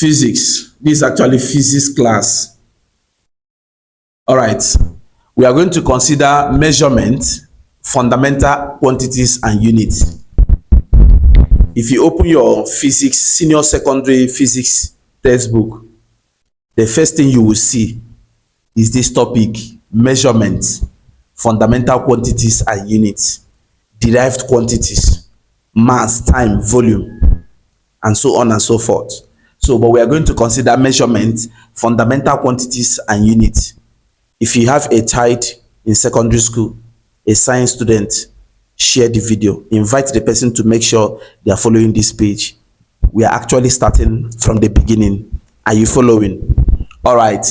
Physics. This is actually physics class. All right. We are going to consider measurement, fundamental quantities, and units. If you open your physics, senior secondary physics textbook, the first thing you will see is this topic: measurement, fundamental quantities and units, derived quantities, mass, time, volume, and so on and so forth. So, but we are going to consider measurement, fundamental quantities and units. If you have a child in secondary school, a science student, share the video. Invite the person to make sure they are following this page. We are actually starting from the beginning. Are you following? All right.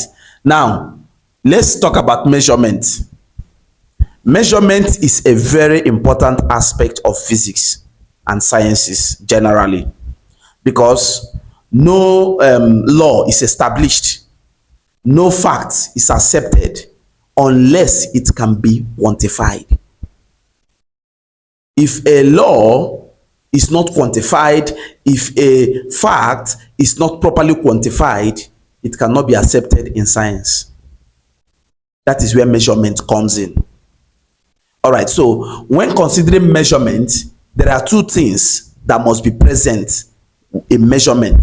Now, let's talk about measurement. Measurement is a very important aspect of physics and sciences generally, because no law is established, no fact is accepted unless it can be quantified. If a law is not quantified, if a fact is not properly quantified, it cannot be accepted in science. That is where measurement comes in. All right, so when considering measurement, there are two things that must be present in measurement.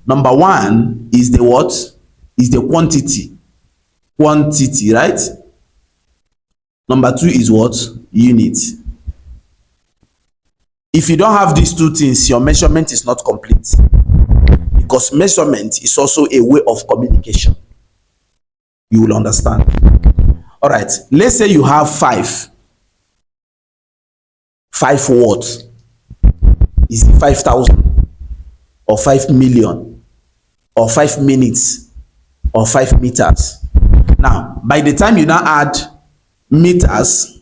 Number one is the what? Is the quantity. Quantity, right? Number two is what? Unit. If you don't have these two things, your measurement is not complete, because measurement is also a way of communication. You will understand. All right, let's say you have 5 watts. Is it 5,000 or 5 million or 5 minutes or 5 meters? Now, by the time you now add meters,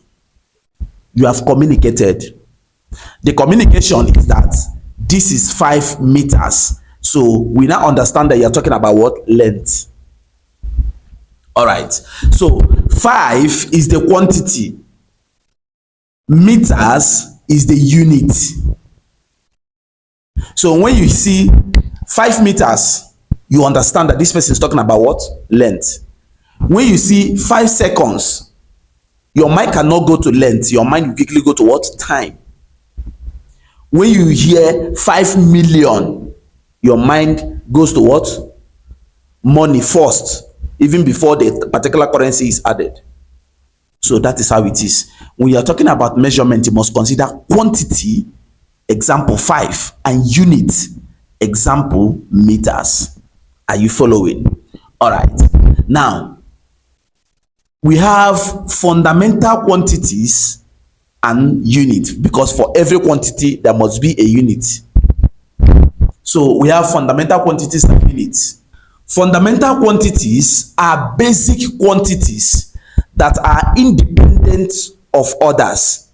you have communicated. The communication is that this is 5 meters. So we now understand that you're talking about what? Length. All right. So 5 is the quantity. Meters is the unit. So when you see 5 meters, you understand that this person is talking about what? Length. When you see 5 seconds, your mind cannot go to length. Your mind will quickly go to what? Time. When you hear 5 million, your mind goes to what? Money first, even before the particular currency is added. So that is how it is. When you are talking about measurement, you must consider quantity, example 5, and unit, example meters. Are you following? All right. Now, we have fundamental quantities and unit, because for every quantity there must be a unit. So we have fundamental quantities and units. Fundamental quantities are basic quantities that are independent of others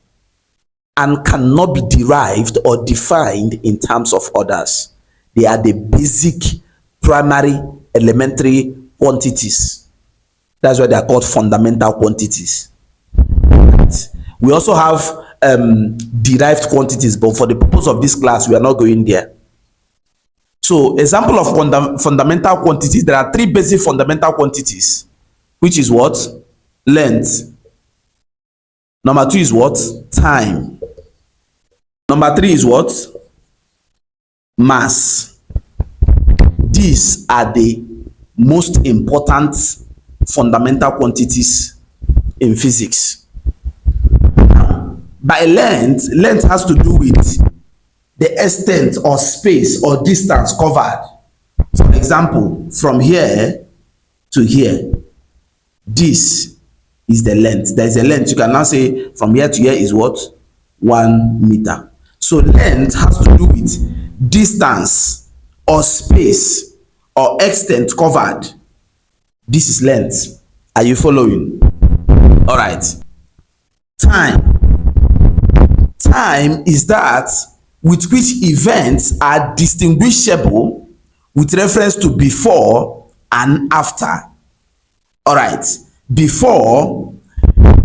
and cannot be derived or defined in terms of others. They are the basic, primary, elementary quantities. That's why they are called fundamental quantities. We also have derived quantities, but for the purpose of this class, we are not going there. So, example of fundamental quantities, there are 3 basic fundamental quantities, which is what? Length. Number 2 is what? Time. Number 3 is what? Mass. These are the most important fundamental quantities in physics. By length, length has to do with the extent or space or distance covered. For example, from here to here, this is the length. There is a length. You can now say from here to here is what? 1 meter. So length has to do with distance or space or extent covered. This is length. Are you following? All right. Time. Time is that with which events are distinguishable with reference to before and after. All right. Before,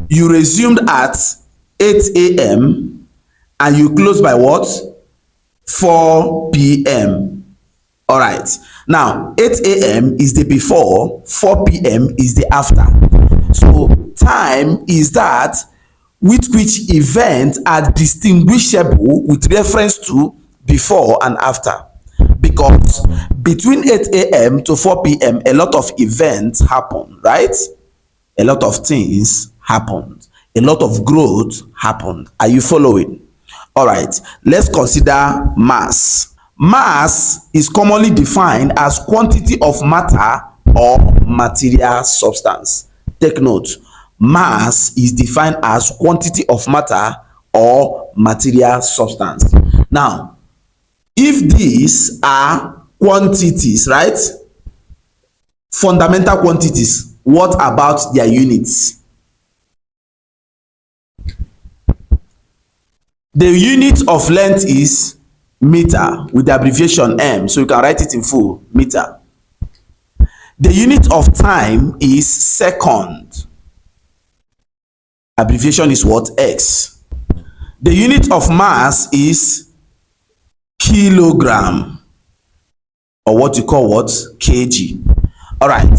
you resumed at 8 a.m. and you close by what? 4 p.m. All right. Now, 8 a.m. is the before, 4 p.m. is the after. So, time is that with which events are distinguishable with reference to before and after. Because between 8 a.m. to 4 p.m., a lot of events happen, right? A lot of things happened. A lot of growth happened. Are you following? All right. Let's consider mass. Mass is commonly defined as quantity of matter or material substance. Take note. Mass is defined as quantity of matter or material substance. Now, if these are quantities, right? Fundamental quantities, what about their units? The unit of length is meter with the abbreviation m, so you can write it in full, meter. The unit of time is second. Abbreviation is what? X. The unit of mass is kilogram, or what you call what? Kg. All right.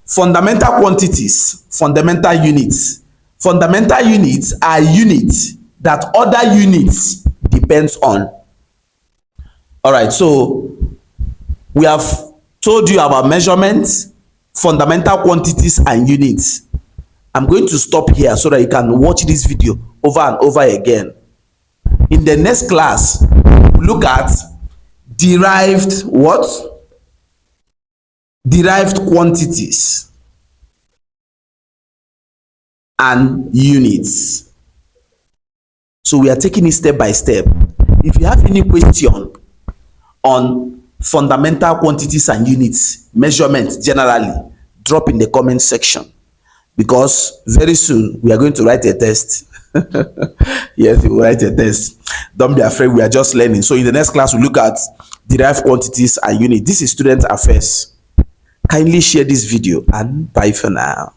Fundamental quantities, fundamental units. Fundamental units are units that other units depends on. All right, so we have told you about measurements, fundamental quantities, and units. I'm going to stop here so that you can watch this video over and over again. In the next class, look at derived what? Derived quantities and units. So we are taking it step by step. If you have any question on fundamental quantities and units, measurement generally, drop in the comment section, because very soon we are going to write a test. Yes, we will write a test. Don't be afraid, we are just learning. So in the next class, we look at derived quantities and units. This is Student Affairs. Kindly share this video and bye for now.